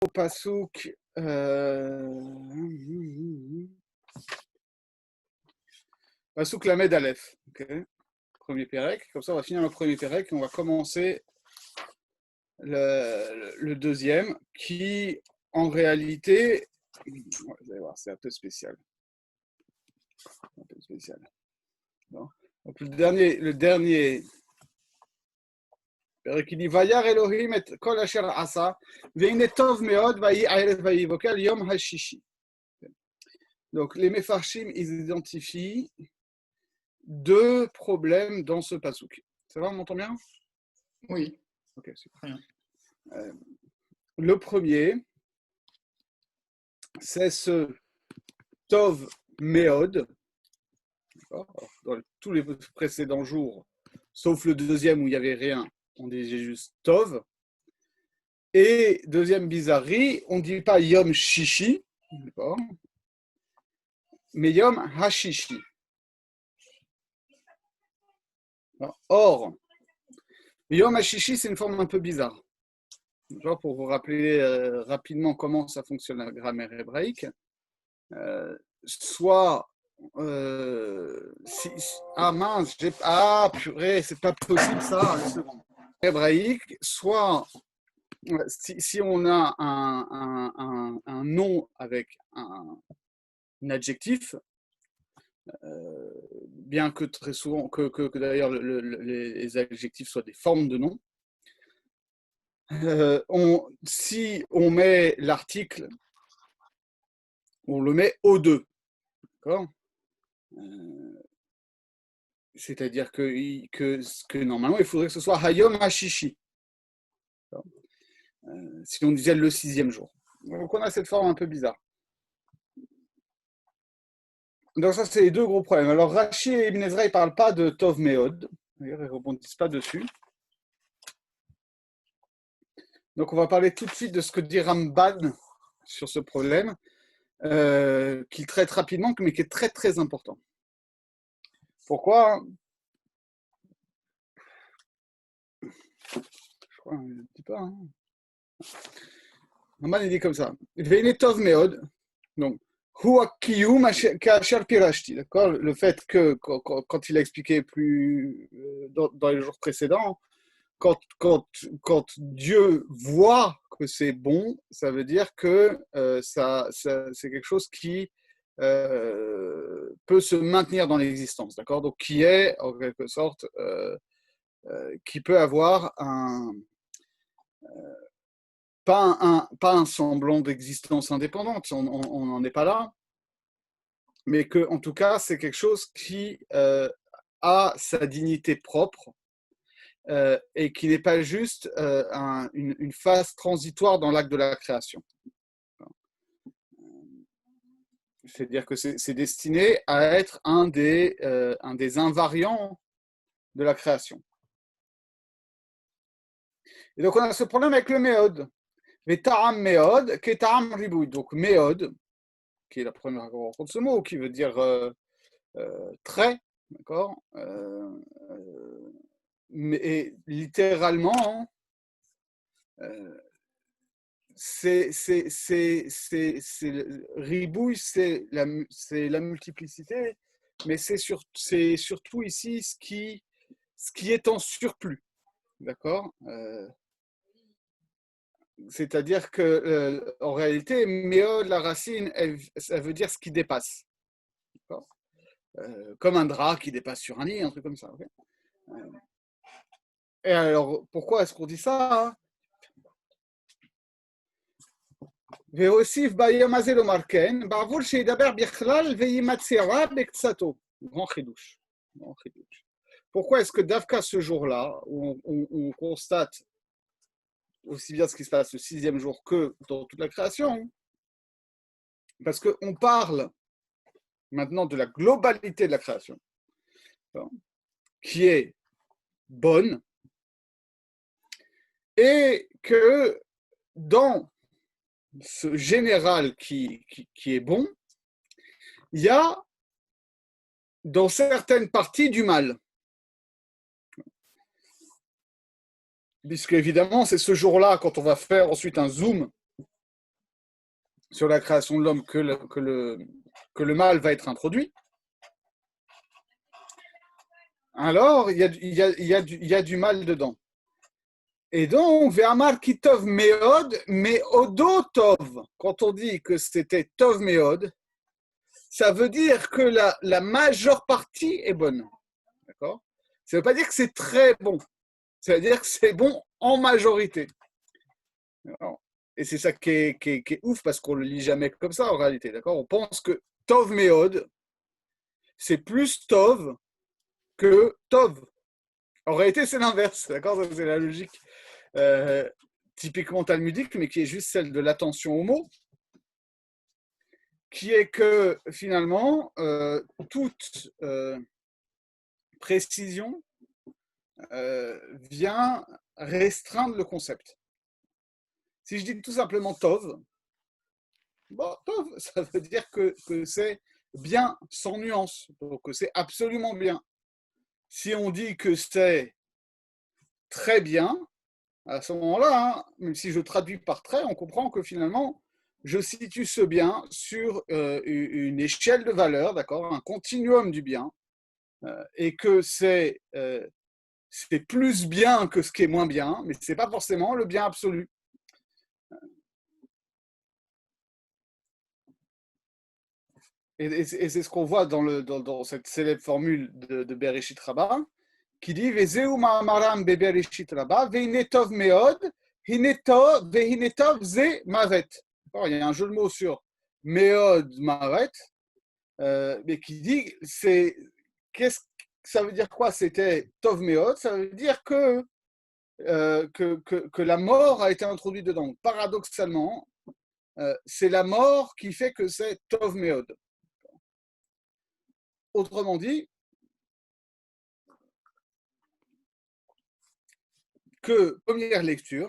au Passouk. Passouk Lamed Aleph. Okay. Premier Pérec. Comme ça, on va finir le premier Pérec et on va commencer le deuxième qui, en réalité, vous allez voir, c'est un peu spécial. Un peu spécial. Bon. Donc, le dernier Pérec, il dit Vayar Elohim et kol asher asa, ve'ine tov meod, vayi aerev vayi vokel yom hashishi. Donc, les Mefarshim, ils identifient deux problèmes dans ce pasouk. Ça va, on m'entend bien? Oui. Ok, super. Le premier, c'est ce Tov Meod. Dans tous les précédents jours, sauf le deuxième où il n'y avait rien, on disait juste Tov. Et deuxième bizarrerie, on ne dit pas Yom Shishi, mais Yom Hashishi. Or, Yom Hashishi, c'est une forme un peu bizarre. Pour vous rappeler rapidement comment ça fonctionne la grammaire hébraïque, soit mince, purée, c'est pas possible ça, une seconde. Hébraïque, soit si on a un nom avec un adjectif, bien que très souvent, que d'ailleurs les adjectifs soient des formes de noms, si on met l'article, on le met au 2. D'accord ? C'est-à-dire que normalement, il faudrait que ce soit Hayom Hashishi. Si on disait le 6e jour. Donc on a cette forme un peu bizarre. Donc ça, c'est les deux gros problèmes. Alors Rashi et Ibn Ezra, ils ne parlent pas de Tov Meod. Ils ne rebondissent pas dessus. Donc on va parler tout de suite de ce que dit Ramban sur ce problème, qu'il traite rapidement, mais qui est très très important. Pourquoi ? Je crois un petit peu. Ramban, il dit comme ça. Veine Tov Meod. Donc, d'accord, le fait que quand il a expliqué plus dans les jours précédents, quand Dieu voit que c'est bon, ça veut dire que c'est quelque chose qui peut se maintenir dans l'existence, d'accord? Donc qui est en quelque sorte qui peut avoir pas un semblant d'existence indépendante, on n'en est pas là, mais que en tout cas c'est quelque chose qui a sa dignité propre et qui n'est pas juste une phase transitoire dans l'acte de la création. C'est-à-dire que c'est destiné à être un des invariants de la création. Et donc on a ce problème avec le méod. Mais ta'am méod, qui est ta'am ribouille. Donc méod, qui est la première rencontre de ce mot, qui veut dire trait, d'accord, mais littéralement, ribouille, c'est la multiplicité, mais c'est surtout ici ce qui est en surplus, d'accord, c'est-à-dire que en réalité, méod, la racine, ça veut dire ce qui dépasse, d'accord, comme un drap qui dépasse sur un lit, un truc comme ça. Okay, et alors, pourquoi est-ce qu'on dit ça, hein? והוסיף ביום הזה לומר כן, בעבור שידבר בכלל וימצרה בקצתו. Grand חידוש. Pourquoi est-ce que Davka, ce jour-là, où on constate aussi bien ce qui se passe le 6e jour que dans toute la création, parce qu'on parle maintenant de la globalité de la création, qui est bonne, et que dans ce général qui est bon, il y a dans certaines parties du mal. Puisque évidemment, c'est ce jour-là, quand on va faire ensuite un zoom sur la création de l'homme que le mal va être introduit, alors il y a du mal dedans. Et donc, Ve'amar ki tov meod, meodo tov. Quand on dit que c'était tov meod, ça veut dire que la majeure partie est bonne. D'accord? Ça ne veut pas dire que c'est très bon. Ça veut dire que c'est bon en majorité. Alors, et c'est ça qui est ouf parce qu'on ne le lit jamais comme ça en réalité. D'accord? On pense que tov meod, c'est plus tov que tov. En réalité, c'est l'inverse. D'accord? C'est la logique euh, typiquement talmudique, mais qui est juste celle de l'attention au mot, qui est que finalement, toute précision vient restreindre le concept. Si je dis tout simplement Tov, bon, Tov, ça veut dire que c'est bien sans nuance, donc que c'est absolument bien. Si on dit que c'est très bien, à ce moment-là, hein, même si je traduis par très, on comprend que finalement, je situe ce bien sur une échelle de valeur, d'accord, un continuum du bien, et que c'est plus bien que ce qui est moins bien, mais ce n'est pas forcément le bien absolu. Et c'est ce qu'on voit dans cette célèbre formule de Bereshit Rabbah, qui dit Vezeu ma'amaram bebereshit Rabbah, ve'inetov meod, ve'inetov ze mavet. Il y a un jeu de mots sur meod mavet, mais qui dit qu'est-ce ça veut dire quoi? C'était tov meod, ça veut dire que la mort a été introduite dedans. Paradoxalement, c'est la mort qui fait que c'est tov meod. Autrement dit, que première lecture,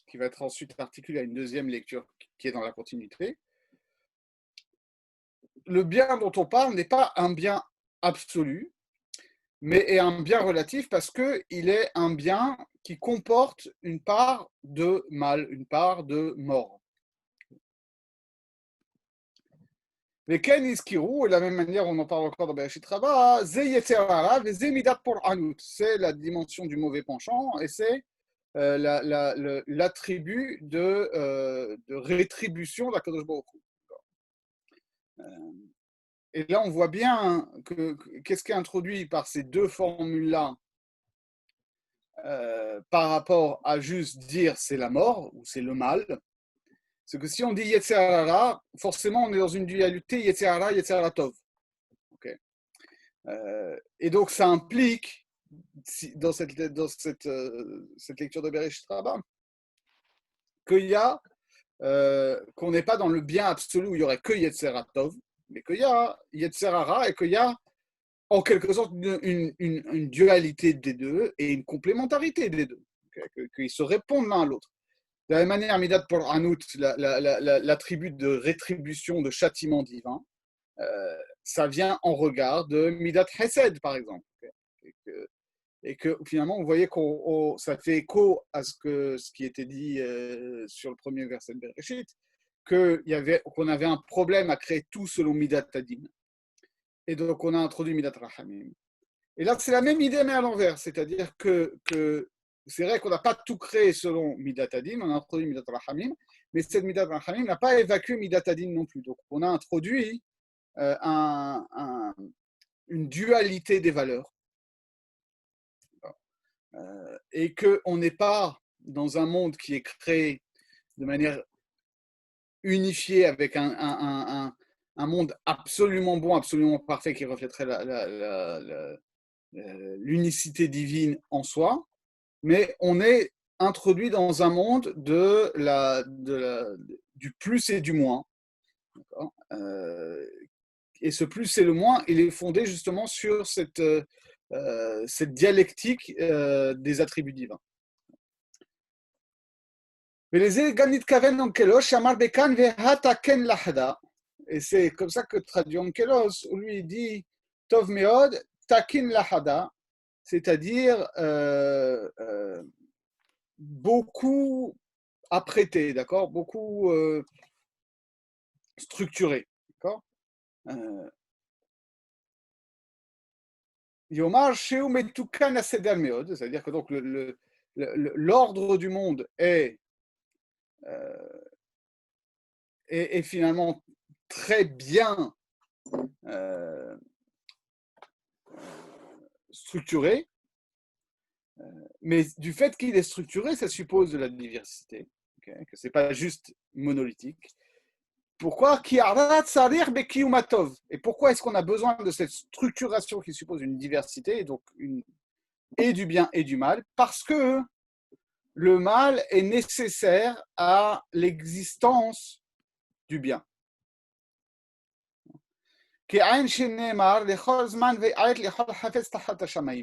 qui va être ensuite articulée à une deuxième lecture qui est dans la continuité, le bien dont on parle n'est pas un bien absolu, mais est un bien relatif parce qu'il est un bien qui comporte une part de mal, une part de mort. Les Ken Iskirou, et de la même manière, on en parle encore dans Bereshit Rabbah, c'est la dimension du mauvais penchant et c'est l'attribut de rétribution de la Kadosh Baruch Hu. Et là, on voit bien qu'est-ce qui est introduit par ces deux formules-là par rapport à juste dire c'est la mort ou c'est le mal. C'est que si on dit Yetzer Hara, forcément, on est dans une dualité Yetzer Hara, Yetzer Hara Tov. Okay. Et donc, ça implique, dans cette lecture de Bereshit Rabbah, qu'il y a qu'on n'est pas dans le bien absolu où il n'y aurait que Yetzer Tov, mais qu'il y a Yetzer Hara et qu'il y a en quelque sorte une dualité des deux et une complémentarité des deux, qu'ils se répondent l'un à l'autre. De la même manière, Midat pour Anout, l'attribut de rétribution, de châtiment divin, ça vient en regard de Midat Hesed, par exemple. Et que finalement, vous voyez que ça fait écho à ce qui était dit sur le premier verset de Bereshit, qu'on avait un problème à créer tout selon Midat Adin. Et donc, on a introduit Midat Rachamim. Et là, c'est la même idée, mais à l'envers. C'est-à-dire que c'est vrai qu'on n'a pas tout créé selon Midat Adin, on a introduit Midat Rachamim, mais cette Midat Rachamim n'a pas évacué Midat Adin non plus. Donc, on a introduit une dualité des valeurs. Et qu'on n'est pas dans un monde qui est créé de manière unifiée avec un monde absolument bon, absolument parfait qui reflèterait l'unicité divine en soi, mais on est introduit dans un monde du plus et du moins. Et ce plus et le moins, il est fondé justement sur cette dialectique des attributs divins. Et c'est comme ça que traduit Onkelos, où lui il dit Tov meod, takin lahada, c'est-à-dire beaucoup apprêté, d'accord, beaucoup structuré. D'accord. Yomar Sheu Metukan Aseder Meod, c'est-à-dire que donc l'ordre du monde est finalement très bien structuré, mais du fait qu'il est structuré, ça suppose de la diversité, okay, que ce n'est pas juste monolithique. Pourquoi? Et pourquoi est-ce qu'on a besoin de cette structuration qui suppose une diversité, donc et du bien et du mal? Parce que le mal est nécessaire à l'existence du bien.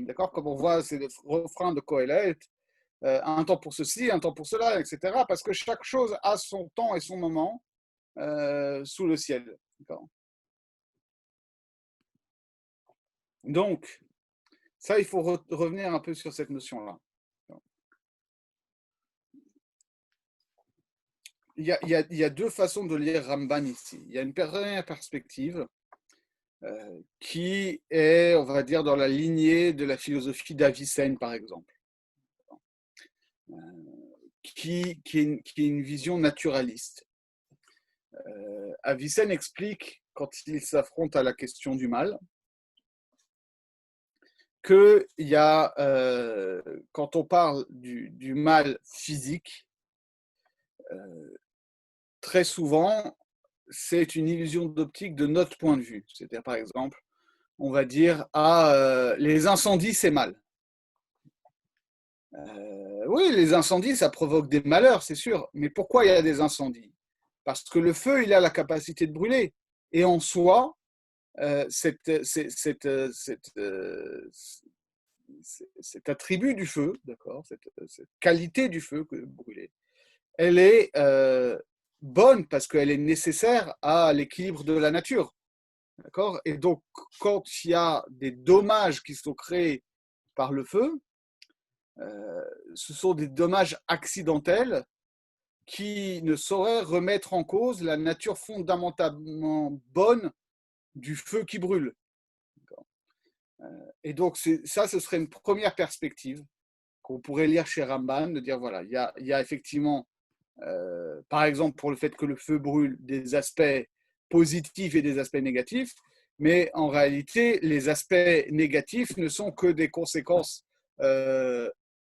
D'accord? Comme on voit, c'est le refrain de Kohelet, un temps pour ceci, un temps pour cela, etc. Parce que chaque chose a son temps et son moment sous le ciel. D'accord? Donc, ça, il faut revenir un peu sur cette notion-là. Il y a deux façons de lire Ramban ici. Il y a une première perspective qui est, on va dire, dans la lignée de la philosophie d'Avicenne, par exemple, qui est une vision naturaliste. Avicenne explique, quand il s'affronte à la question du mal, qu'il y a, quand on parle du mal physique, très souvent, c'est une illusion d'optique de notre point de vue. C'est-à-dire, par exemple, on va dire, les incendies, c'est mal. Oui, les incendies, ça provoque des malheurs, c'est sûr. Mais pourquoi il y a des incendies? Parce que le feu, il a la capacité de brûler. Et en soi, cet attribut du feu, d'accord, cette qualité du feu que brûler, elle est bonne parce qu'elle est nécessaire à l'équilibre de la nature. D'accord? Et donc, quand il y a des dommages qui sont créés par le feu, ce sont des dommages accidentels qui ne sauraient remettre en cause la nature fondamentalement bonne du feu qui brûle. Et donc, ça, ce serait une première perspective qu'on pourrait lire chez Ramban, de dire, voilà, il y a effectivement, par exemple, pour le fait que le feu brûle, des aspects positifs et des aspects négatifs, mais en réalité, les aspects négatifs ne sont que des conséquences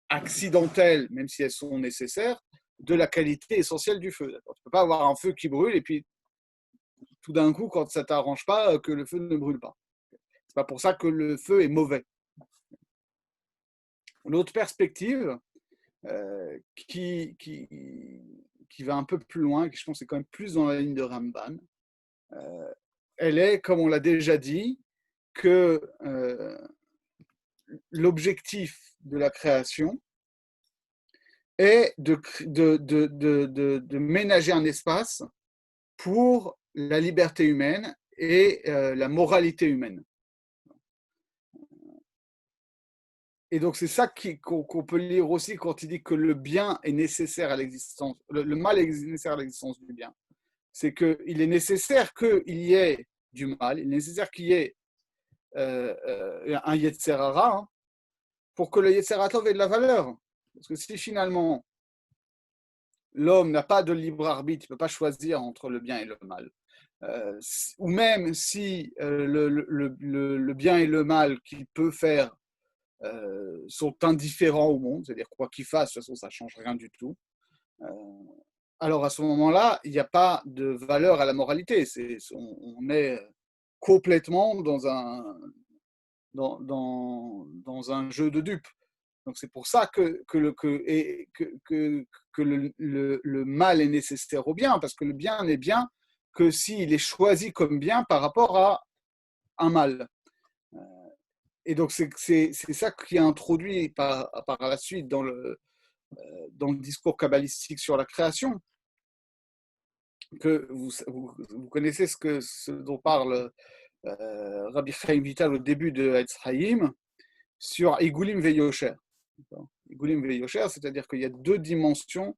accidentelles, même si elles sont nécessaires, de la qualité essentielle du feu. Tu ne peux pas avoir un feu qui brûle et puis tout d'un coup, quand ça ne t'arrange pas, que le feu ne brûle pas. C'est pas pour ça que le feu est mauvais. L'autre perspective qui va un peu plus loin, qui je pense est quand même plus dans la ligne de Ramban, elle est, comme on l'a déjà dit, que l'objectif de la création est de ménager un espace pour la liberté humaine et la moralité humaine. Et donc, c'est ça qu'on peut lire aussi quand il dit que le bien est nécessaire à l'existence, le mal est nécessaire à l'existence du bien. C'est qu'il est nécessaire qu'il y ait du mal, il est nécessaire qu'il y ait un Yetzer Hara hein, pour que le Yetzer Hara ait de la valeur. Parce que si finalement l'homme n'a pas de libre arbitre, il ne peut pas choisir entre le bien et le mal, ou même si le bien et le mal qu'il peut faire sont indifférents au monde, c'est-à-dire quoi qu'il fasse, de toute façon, ça ne change rien du tout. Alors à ce moment-là, il n'y a pas de valeur à la moralité. On est complètement dans un jeu de dupes. Donc c'est pour ça que le mal est nécessaire au bien, parce que le bien n'est bien que s'il est choisi comme bien par rapport à un mal. Et donc, c'est ça qui est introduit par la suite dans le discours kabbalistique sur la création, que vous connaissez ce dont parle Rabbi Chaim Vital au début de Etz Chaim, sur Igulim Veyosher. Igulim Veyosher, c'est-à-dire qu'il y a deux dimensions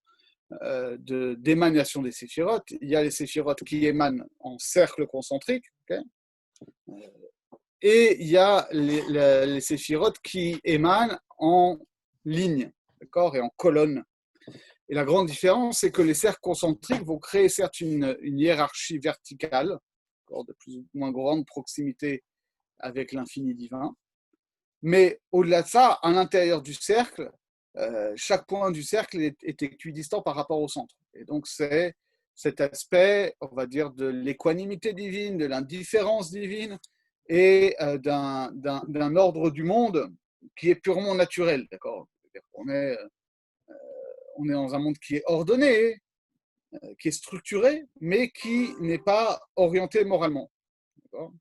d'émanation des séphirotes. Il y a les séphirotes qui émanent en cercle concentrique, okay, et il y a les séphirotes qui émanent en ligne, d'accord, et en colonne. Et la grande différence, c'est que les cercles concentriques vont créer certes une hiérarchie verticale, de plus ou moins grande proximité avec l'infini divin, mais au-delà de ça, à l'intérieur du cercle, chaque point du cercle est équidistant par rapport au centre. Et donc, c'est cet aspect, on va dire, de l'équanimité divine, de l'indifférence divine et d'un ordre du monde qui est purement naturel. D'accord, on est dans un monde qui est ordonné, qui est structuré, mais qui n'est pas orienté moralement. D'accord,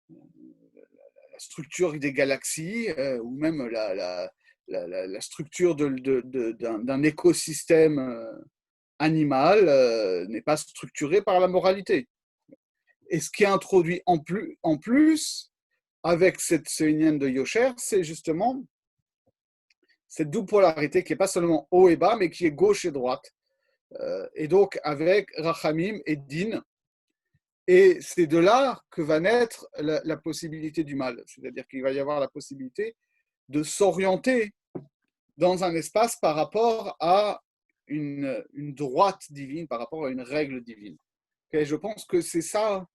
la structure des galaxies ou même la structure d'un écosystème animal n'est pas structurée par la moralité. Et ce qui est introduit en plus avec ce Inyan de Yosher, c'est justement cette double polarité qui n'est pas seulement haut et bas, mais qui est gauche et droite. Et donc avec Rachamim et Din. Et c'est de là que va naître la possibilité du mal. C'est-à-dire qu'il va y avoir la possibilité de s'orienter dans un espace par rapport à une droite divine, par rapport à une règle divine. Okay, je pense que c'est ça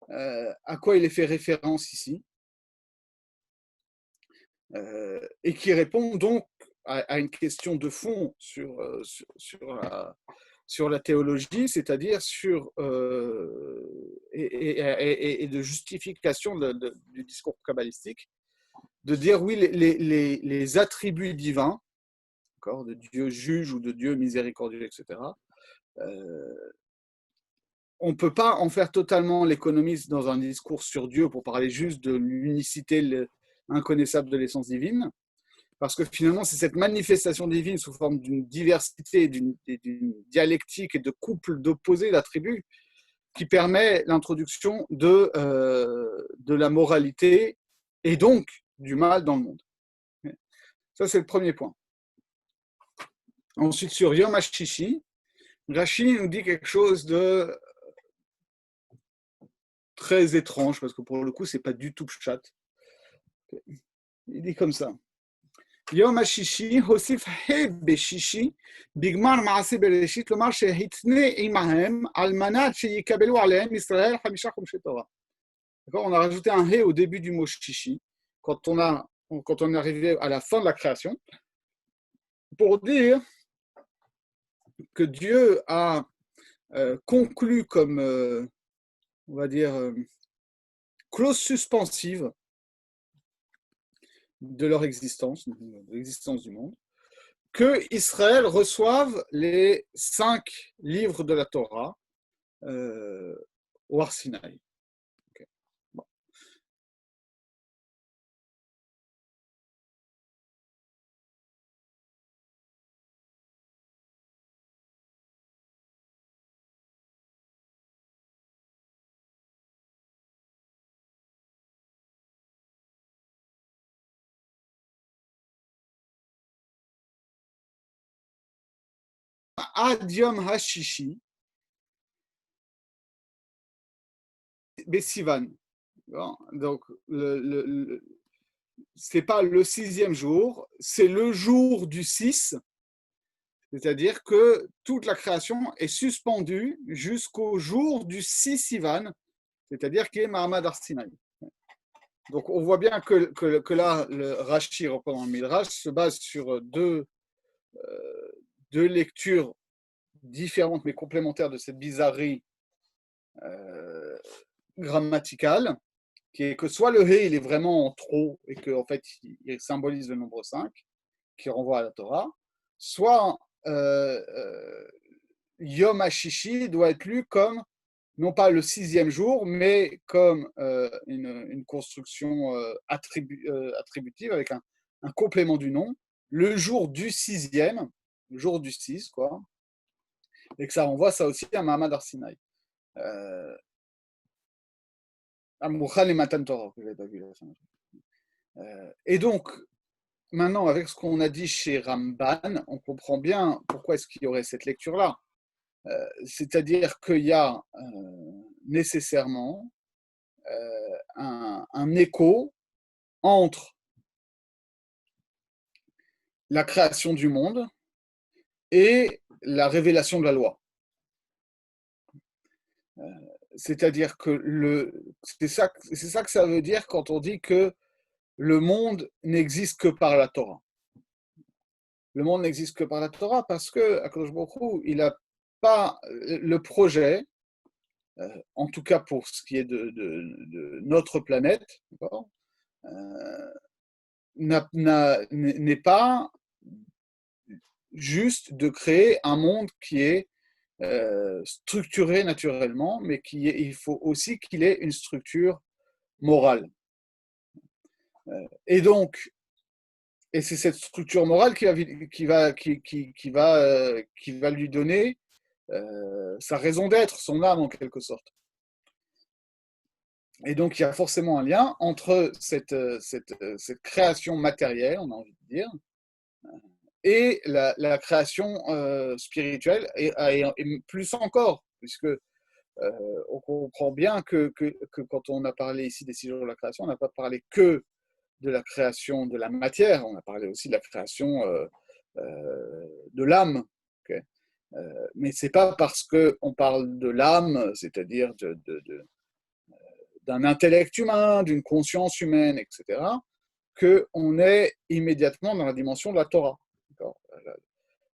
à quoi il est fait référence ici, et qui répond donc à une question de fond sur la théologie, c'est-à-dire et de justification du discours kabbalistique, de dire oui, les attributs divins, de Dieu juge ou de Dieu miséricordieux, etc., on ne peut pas en faire totalement l'économiste dans un discours sur Dieu pour parler juste de l'unicité inconnaissable de l'essence divine, parce que finalement, c'est cette manifestation divine sous forme d'une diversité, d'une dialectique et de couples d'opposés, d'attributs, qui permet l'introduction de la moralité et donc du mal dans le monde. Ça, c'est le premier point. Ensuite, sur Yom HaShishi, Rashi nous dit quelque chose de très étrange, parce que pour le coup, ce n'est pas du tout pshat. Il dit comme ça. יום השישי הוסיף בשישי בגמר מעשה בראשית, כלומר שהתנה עמהם על מנת שיקבלו עליהם ישראל 5 חומשי תורה. On a rajouté un hé au début du mot shishi, quand on est arrivé à la fin de la création, pour dire que Dieu a conclu comme, on va dire, clause suspensive de leur existence, de l'existence du monde, que Israël reçoive les 5 livres de la Torah au Har Sinaï. Okay. Bon. Ad Yom HaShishi, Bessivan. Donc, c'est pas le 6e jour, c'est le jour du 6, c'est-à-dire que toute la création est suspendue jusqu'au jour du 6 Sivan, c'est-à-dire qui est Mahamad Har Sinaï. Donc, on voit bien que là, le Rashi, reprenant le Midrash, se base sur deux lectures différentes mais complémentaires de cette bizarrerie grammaticale, qui est que soit le He, il est vraiment en trop et qu'en fait, il symbolise le nombre 5, qui renvoie à la Torah, soit Yom HaShishi doit être lu comme, non pas le 6e jour, mais comme une construction attributive avec un complément du nom, le jour du 6e, le jour du 6, quoi, et que ça renvoie ça aussi à Mahamad Har Sinaï. Et donc, maintenant, avec ce qu'on a dit chez Ramban, on comprend bien pourquoi est-ce qu'il y aurait cette lecture-là. C'est-à-dire qu'il y a nécessairement un écho entre la création du monde et la révélation de la loi. C'est-à-dire que c'est ça que ça veut dire quand on dit que le monde n'existe que par la Torah. Le monde n'existe que par la Torah parce que Akadosh Baruch Hu, il n'a pas le projet, en tout cas pour ce qui est de notre planète, n'est pas juste de créer un monde qui est structuré naturellement, mais il faut aussi qu'il ait une structure morale. Et donc, et c'est cette structure morale qui va lui donner sa raison d'être, son âme en quelque sorte. Et donc, il y a forcément un lien entre cette création matérielle, on a envie de dire, et la création spirituelle, et plus encore, puisque on comprend bien que quand on a parlé ici des 6 jours de la création, on n'a pas parlé que de la création de la matière, on a parlé aussi de la création de l'âme. Okay, mais ce n'est pas parce qu'on parle de l'âme, c'est-à-dire d'un intellect humain, d'une conscience humaine, etc., qu'on est immédiatement dans la dimension de la Torah.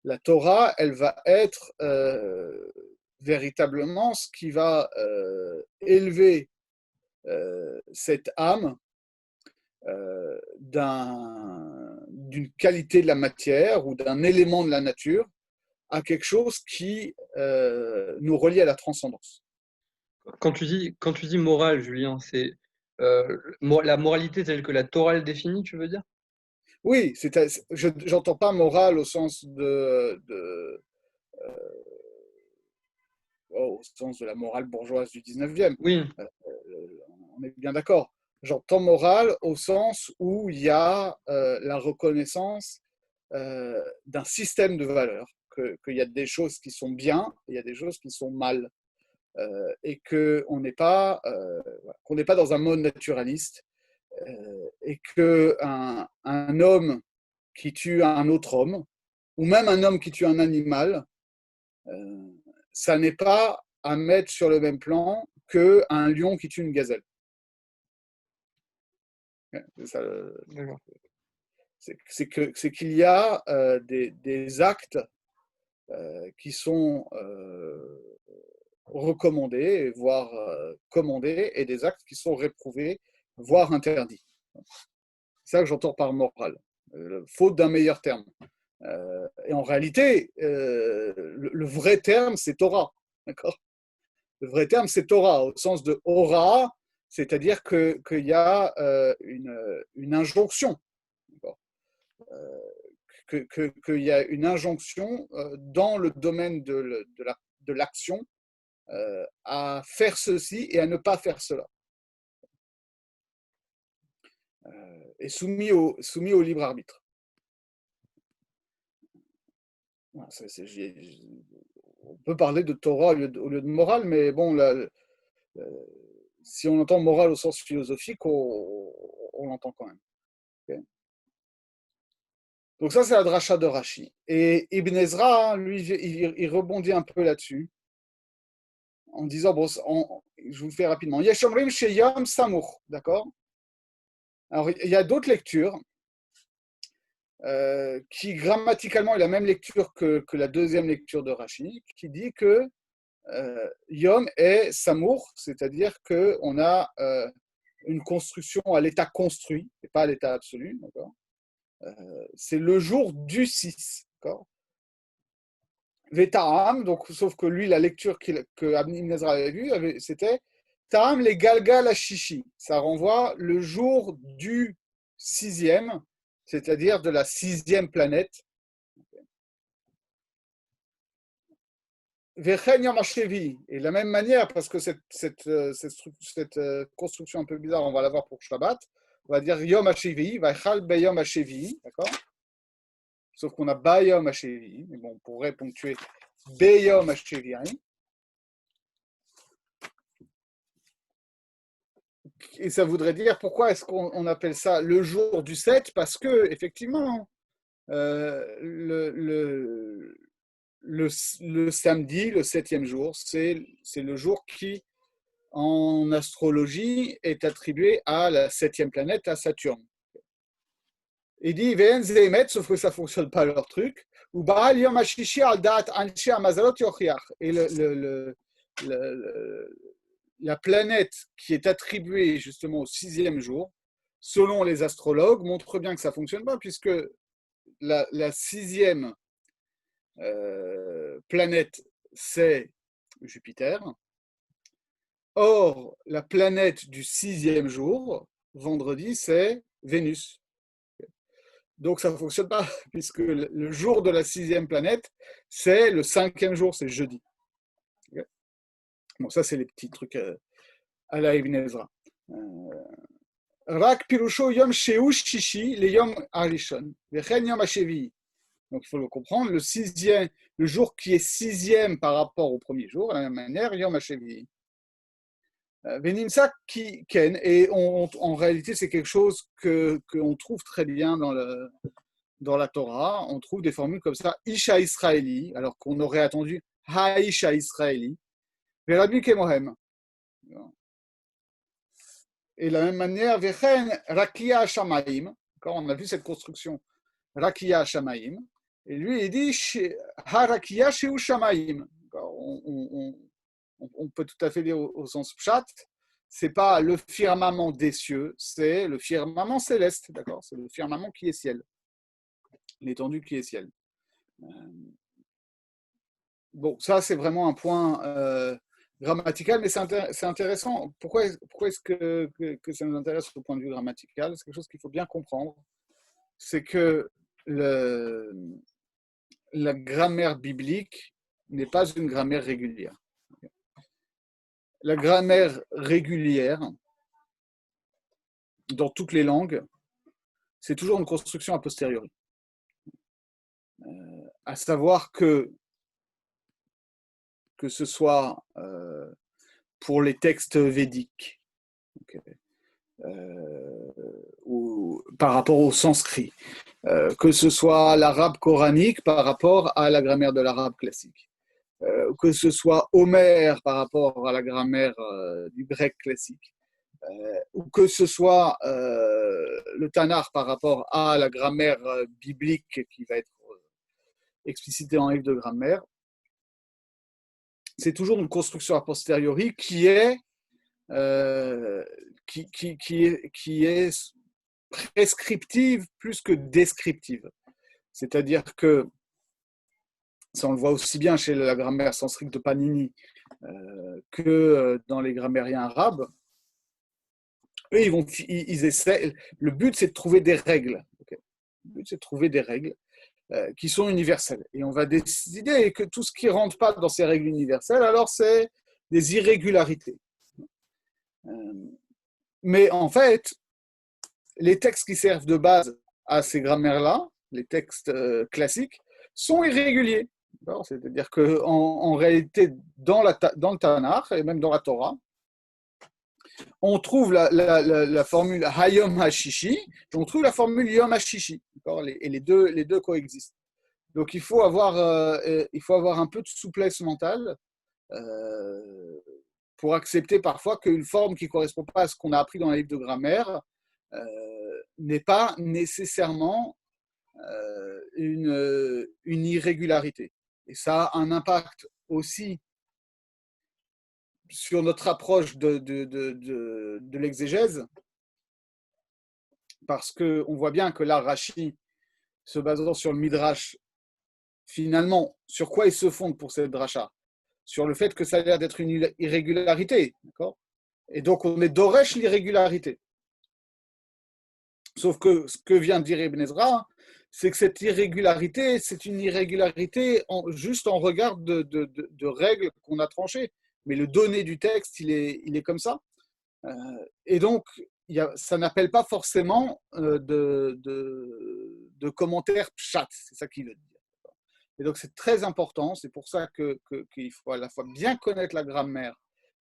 La Torah, elle va être véritablement ce qui va élever cette âme d'une qualité de la matière ou d'un élément de la nature à quelque chose qui nous relie à la transcendance. Quand tu dis morale, Julien, c'est la moralité telle que la Torah le définit, tu veux dire? Oui, j'entends pas morale au sens au sens de la morale bourgeoise du 19e. Oui. On est bien d'accord. J'entends morale au sens où il y a la reconnaissance d'un système de valeurs, qu'il y a des choses qui sont bien, il y a des choses qui sont mal, et qu'on n'est pas dans un mode naturaliste, et qu'un homme qui tue un autre homme, ou même un homme qui tue un animal, ça n'est pas à mettre sur le même plan qu'un lion qui tue une gazelle. C'est qu'il y a des actes qui sont recommandés, voire commandés, et des actes qui sont réprouvés, voire interdits. C'est ça que j'entends par morale, faute d'un meilleur terme. Et en réalité, le vrai terme, c'est Torah. D'accord ? Le vrai terme, c'est Torah, au sens de Hora, c'est-à-dire qu'il y a une injonction. Qu'il y a une injonction dans le domaine de l'action à faire ceci et à ne pas faire cela. Et soumis au libre arbitre. Voilà, on peut parler de Torah au lieu de morale, mais bon, si on entend morale au sens philosophique, on l'entend quand même. Okay. Donc ça, c'est la dracha de Rashi. Et Ibn Ezra, lui, il rebondit un peu là-dessus, en disant, bon, je vous le fais rapidement, Yeshomrim Sheyam Samour, d'accord ? Alors, il y a d'autres lectures qui, grammaticalement, est la même lecture que la deuxième lecture de Rashi, qui dit que Yom est Samour, c'est-à-dire qu'on a une construction à l'état construit, et pas à l'état absolu, d'accord ? C'est le jour du 6, d'accord ? Veta'am, donc sauf que lui, la lecture que Ibn Ezra avait vue, c'était Ta'am les Galgal Shishi. Ça renvoie le jour du 6e, c'est-à-dire de la 6e planète. Vechen Yom HaShevi. Et de la même manière, parce que cette construction un peu bizarre, on va la voir pour Shabbat, On va dire Yom HaShevi'i, Vaichal Beyom HaShevi'i, d'accord? Sauf qu'on a Bayom HaShevi'i, mais bon, on pourrait ponctuer Beyom HaShevi'i. Et ça voudrait dire, pourquoi est-ce qu'on appelle ça le jour du 7? Parce que, effectivement, le samedi, le 7e jour, c'est le jour qui, en astrologie, est attribué à la 7e planète, à Saturne. Il dit, Ve'en ze'emet, sauf que ça ne fonctionne pas leur truc, ou Baal Yom HaShishi al Da'at Anshe HaMazalot Yochiach. Et la planète qui est attribuée justement au 6e jour, selon les astrologues, montre bien que ça ne fonctionne pas, puisque la 6e planète, c'est Jupiter. Or, la planète du 6e jour, vendredi, c'est Vénus. Donc, ça ne fonctionne pas, puisque le jour de la 6e planète, c'est le 5e jour, c'est jeudi. Bon, ça, c'est les petits trucs à la Ibn Ezra. Rak pirusho yom sheush shishi le yom harishon vechen yom hashevi. Donc il faut le comprendre, le jour qui est 6e par rapport au premier jour, de la même manière, yom hashevi. Venimsa ki ken, et en réalité c'est quelque chose qu'on trouve très bien dans la Torah. On trouve des formules comme ça, Isha Israeli, alors qu'on aurait attendu Haisha Israeli, Rabbi Kemohem. Et de la même manière, Vechen Rakia Shamaim, on a vu cette construction, Rakia Shamaim, et lui il dit Harakia Sheu Shamaim. On peut tout à fait dire au sens pshat, c'est pas le firmament des cieux, c'est le firmament céleste, d'accord? C'est le firmament qui est ciel, l'étendue qui est ciel. Bon, ça c'est vraiment un point grammatical, mais c'est intéressant. Pourquoi est-ce que ça nous intéresse au point de vue grammatical? C'est quelque chose qu'il faut bien comprendre. C'est que la grammaire biblique n'est pas une grammaire régulière. La grammaire régulière, dans toutes les langues, c'est toujours une construction a posteriori. À savoir que ce soit pour les textes védiques, ou par rapport au sanskrit, que ce soit l'arabe coranique par rapport à la grammaire de l'arabe classique, que ce soit Homère par rapport à la grammaire du grec classique, ou que ce soit le Tanakh par rapport à la grammaire biblique qui va être explicitée en livre de grammaire, c'est toujours une construction a posteriori qui est prescriptive plus que descriptive. C'est-à-dire que, ça on le voit aussi bien chez la grammaire sanskrit de Panini que dans les grammairiens arabes, eux, ils essaient, le but c'est de trouver des règles. Okay. Le but c'est de trouver des règles qui sont universelles. Et on va décider que tout ce qui ne rentre pas dans ces règles universelles, alors c'est des irrégularités. Mais en fait, les textes qui servent de base à ces grammaires-là, les textes classiques, sont irréguliers. C'est-à-dire qu'en réalité, dans le Tanakh et même dans la Torah, on trouve la formule Hayom HaShishi et on trouve la formule Yom HaShishi. Et les deux coexistent. Donc il faut avoir un peu de souplesse mentale pour accepter parfois qu'une forme qui ne correspond pas à ce qu'on a appris dans les livres de grammaire n'est pas nécessairement une irrégularité. Et ça a un impact aussi sur notre approche de l'exégèse, parce qu'on voit bien que là, Rashi, se basant sur le Midrash, finalement, sur quoi il se fonde pour cette dracha? Sur le fait que ça a l'air d'être une irrégularité, d'accord? Et donc, on est d'Oresh l'irrégularité. Sauf que ce que vient de dire Ibn Ezra, c'est que cette irrégularité, c'est une irrégularité juste en regard de règles qu'on a tranchées. Mais le donné du texte, il est comme ça. Et donc, ça n'appelle pas forcément de commentaires pshat, c'est ça qu'il veut dire. Et donc c'est très important, c'est pour ça qu'il faut à la fois bien connaître la grammaire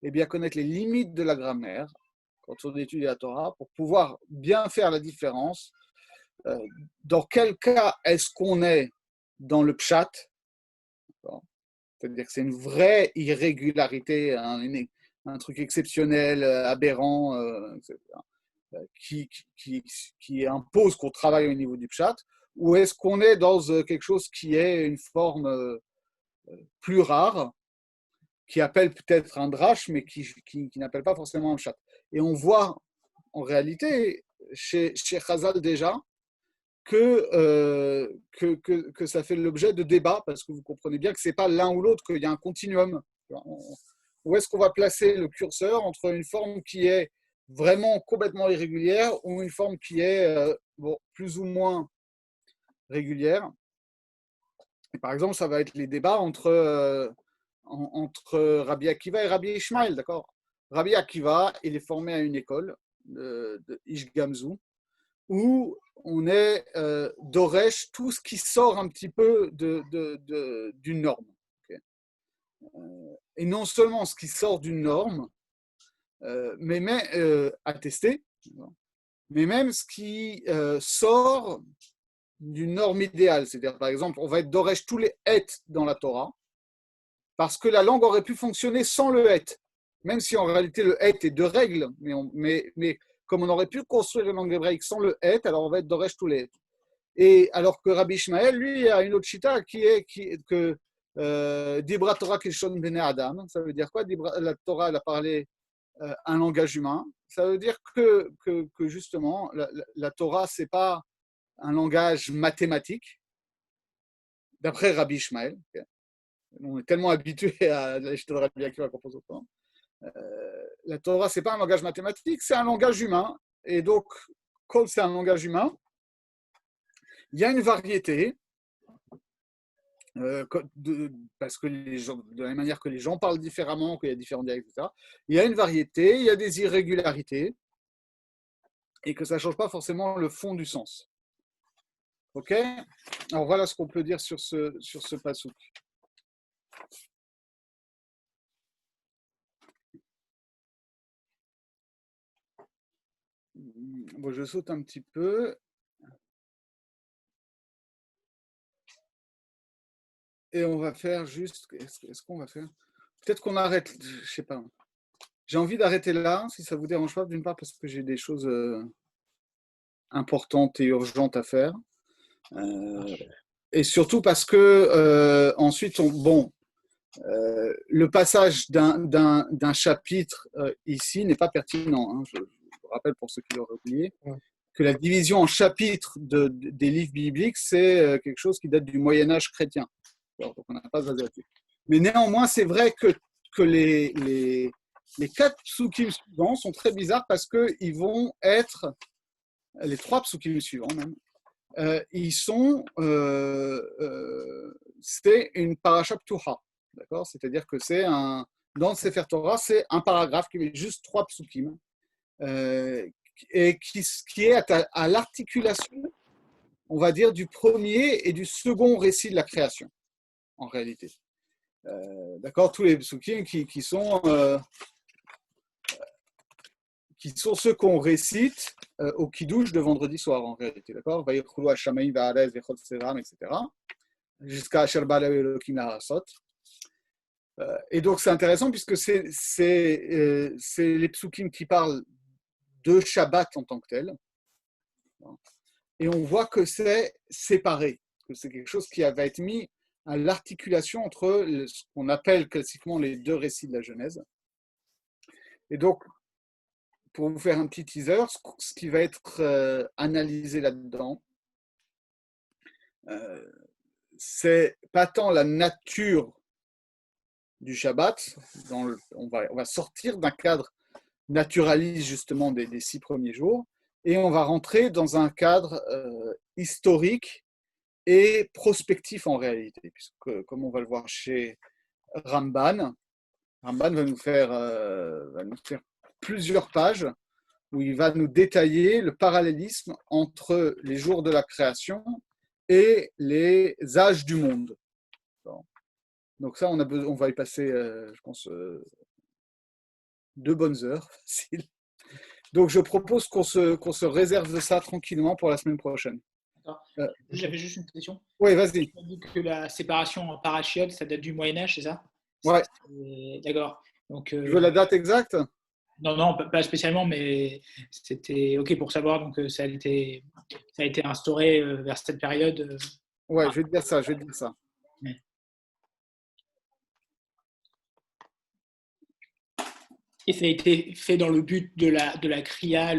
et bien connaître les limites de la grammaire quand on étudie la Torah pour pouvoir bien faire la différence. Dans quel cas est-ce qu'on est dans le pshat, c'est-à-dire que c'est une vraie irrégularité, un truc exceptionnel, aberrant, etc., qui impose qu'on travaille au niveau du pshat, ou est-ce qu'on est dans quelque chose qui est une forme plus rare, qui appelle peut-être un drash, mais qui n'appelle pas forcément un pshat. Et on voit en réalité chez Chazal déjà que ça fait l'objet de débats, parce que vous comprenez bien que ce n'est pas l'un ou l'autre, qu'il y a un continuum. Où est-ce qu'on va placer le curseur entre une forme qui est vraiment complètement irrégulière ou une forme qui est plus ou moins régulière? Et par exemple, ça va être les débats entre Rabbi Akiva et Rabbi Ishmael, d'accord? Rabbi Akiva, il est formé à une école de Ish Gamzu, où on est d'Oresh tout ce qui sort un petit peu d'une norme. Okay. Et non seulement ce qui sort d'une norme, mais attesté, mais même ce qui sort d'une norme idéale. C'est-à-dire, par exemple, on va être d'Oresh tous les et dans la Torah, parce que la langue aurait pu fonctionner sans le et, même si en réalité le et est de règles, mais comme on aurait pu construire une langue hébraïque sans le et, alors on va être d'Oresh tous les et. Et alors que Rabbi Ishmael, lui, a une autre chita qui est que Dibra Torah Kishon Bene Adam. Ça veut dire quoi? La Torah, elle a parlé un langage humain. Ça veut dire que justement, la Torah, c'est pas un langage mathématique, d'après Rabbi Ishmael. Okay. On est tellement habitué à la chita de Rabbi Akiva qu'on pense autant. La Torah, c'est pas un langage mathématique, c'est un langage humain. Et donc, comme c'est un langage humain, il y a une variété, parce que les gens, de la même manière que les gens parlent différemment, qu'il y a différents dialectes, etc., il y a une variété, il y a des irrégularités, et que ça ne change pas forcément le fond du sens. Ok? Alors voilà ce qu'on peut dire sur ce passouk. Bon, je saute un petit peu. Et on va faire juste. Est-ce qu'on va faire? Peut-être qu'on arrête. Je ne sais pas. J'ai envie d'arrêter là, si ça ne vous dérange pas, d'une part parce que j'ai des choses importantes et urgentes à faire. Et surtout parce que ensuite, le passage d'un chapitre ici n'est pas pertinent. Hein. Je vous rappelle pour ceux qui l'auraient oublié que la division en chapitres des livres bibliques, c'est quelque chose qui date du Moyen-Âge chrétien. Alors, donc on n'a pas basé là-dessus. Mais néanmoins, c'est vrai que les 4 psukim suivants sont très bizarres parce qu'ils vont être, les 3 psukim suivants même, c'est une parasha ptuha, d'accord? C'est-à-dire que dans le Sefer Torah, c'est un paragraphe qui met juste 3 psukim, et qui est à l'articulation, on va dire, du premier et du second récit de la création, en réalité. D'accord? Tous les psukim qui sont ceux qu'on récite au Kiddush de vendredi soir, en réalité. D'accord? Vayichulu Hashamayim va'arez v'chol tseram, etc. Jusqu'à Asher ba'alev Elokim la'arasot. Et donc, c'est intéressant puisque c'est les psukim qui parlent de Shabbat en tant que tel. Et on voit que c'est séparé, que c'est quelque chose qui va être mis à l'articulation entre ce qu'on appelle classiquement les 2 récits de la Genèse. Et donc, pour vous faire un petit teaser, ce qui va être analysé là-dedans, c'est pas tant la nature du Shabbat, on va sortir d'un cadre naturaliste justement des 6 premiers jours, et on va rentrer dans un cadre historique et prospectif en réalité, puisque comme on va le voir chez Ramban va nous faire plusieurs pages où il va nous détailler le parallélisme entre les jours de la création et les âges du monde. Donc ça, on va y passer, je pense, 2 bonnes heures, facile. Donc je propose qu'on se réserve ça tranquillement pour la semaine prochaine. J'avais juste une question. Oui, vas-y. Tu as dit que la séparation en parachiotes, ça date du Moyen-Âge, c'est ça? Ouais. D'accord. Donc, Tu veux la date exacte? Non, pas spécialement, mais c'était OK pour savoir. Donc, ça a été instauré vers cette période. Ouais, je vais te dire ça. Ouais. Et ça a été fait dans le but de la kriya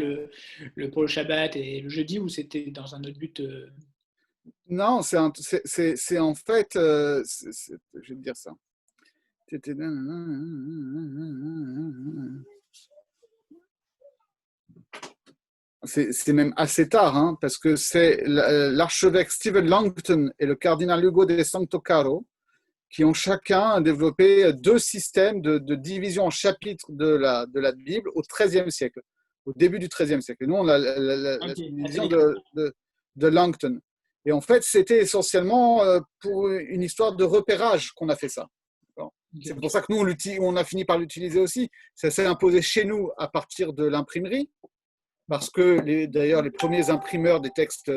pour le Shabbat et le jeudi, ou c'était dans un autre but Non, c'est en fait, je vais te dire ça. C'est même assez tard, hein, parce que c'est l'archevêque Stephen Langton et le cardinal Ugo de Santo Caro qui ont chacun développé 2 systèmes de division en chapitres de la Bible au XIIIe siècle, au début du XIIIe siècle. Et nous, on a la division de Langton. Et en fait, c'était essentiellement pour une histoire de repérage qu'on a fait ça. C'est pour ça que nous, on a fini par l'utiliser aussi. Ça s'est imposé chez nous à partir de l'imprimerie, parce que d'ailleurs, les premiers imprimeurs des textes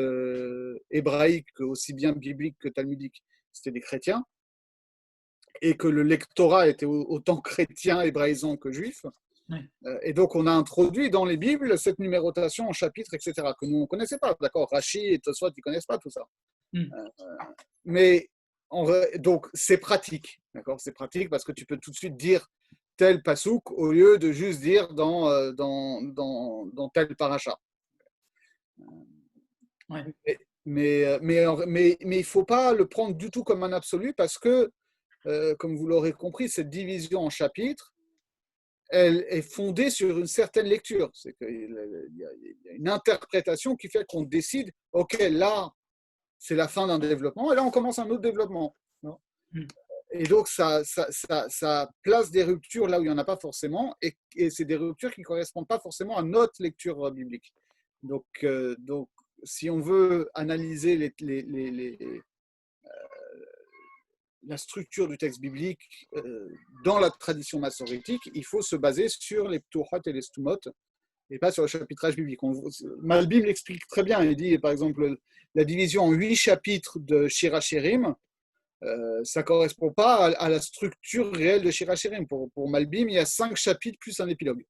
hébraïques, aussi bien bibliques que talmudiques, c'était des chrétiens, et que le lectorat était autant chrétien, hébraïsant que juif. Ouais. Et donc, on a introduit dans les Bibles cette numérotation en chapitres, etc., que nous, on ne connaissait pas. D'accord, Rashi et Tosfot, ils ne connaissent pas tout ça. Mais donc, c'est pratique. D'accord, c'est pratique parce que tu peux tout de suite dire tel pasouk au lieu de juste dire dans tel paracha. Ouais. Mais il ne faut pas le prendre du tout comme un absolu parce que, comme vous l'aurez compris, cette division en chapitres, elle est fondée sur une certaine lecture. C'est qu'il y a une interprétation qui fait qu'on décide, OK, là, c'est la fin d'un développement, et là, on commence un autre développement. Non, et donc, ça place des ruptures là où il n'y en a pas forcément, et c'est des ruptures qui ne correspondent pas forcément à notre lecture biblique. Donc si on veut analyser la structure du texte biblique dans la tradition massorétique, il faut se baser sur les ptuchot et les stumot, et pas sur le chapitrage biblique. Malbim l'explique très bien. Il dit, par exemple, la division en 8 chapitres de Shir HaShirim, ça ne correspond pas à la structure réelle de Shir HaShirim. Pour Malbim, il y a 5 chapitres plus un épilogue.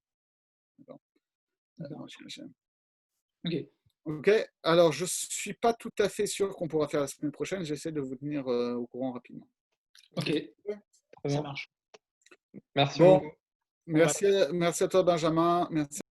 Ok. Alors, je ne suis pas tout à fait sûr qu'on pourra faire la semaine prochaine. J'essaie de vous tenir au courant rapidement. OK, ça marche. Merci Bon, beaucoup. merci à toi, Benjamin. Merci